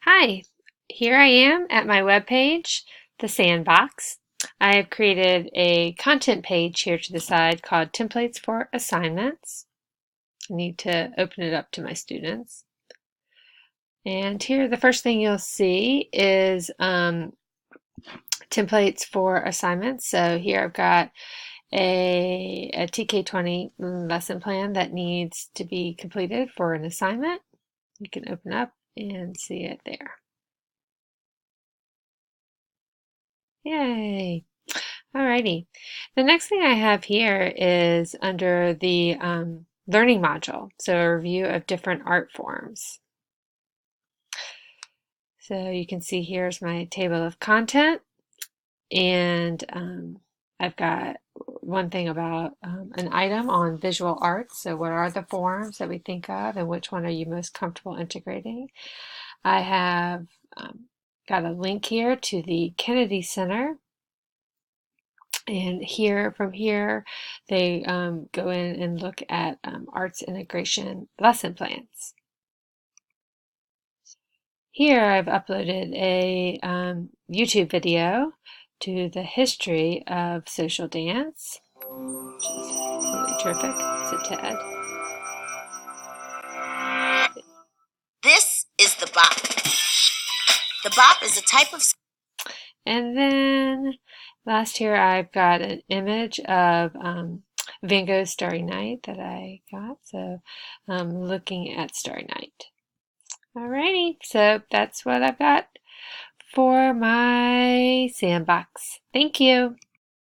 Hi, here I am at my webpage, The Sandbox. I have created a content page here to the side called Templates for Assignments. I need to open it up to my students. And here, the first thing you'll see is templates for assignments. So here I've got a TK20 lesson plan that needs to be completed for an assignment. You can open up and see it there. Yay! Alrighty. The next thing I have here is under the learning module, so a review of different art forms. So you can see here's my table of content, and I've got one thing about an item on visual arts. So what are the forms that we think of, and which one are you most comfortable integrating? I have got a link here to the Kennedy Center. And from here, they go in and look at arts integration lesson plans. Here I've uploaded a YouTube video to the history of social dance, which is really terrific. It's a TED. This is the bop. The bop is a type of... And then last here I've got an image of Van Gogh's Starry Night that I got. So looking at Starry Night. Alrighty, so that's what I've got for my sandbox. Thank you.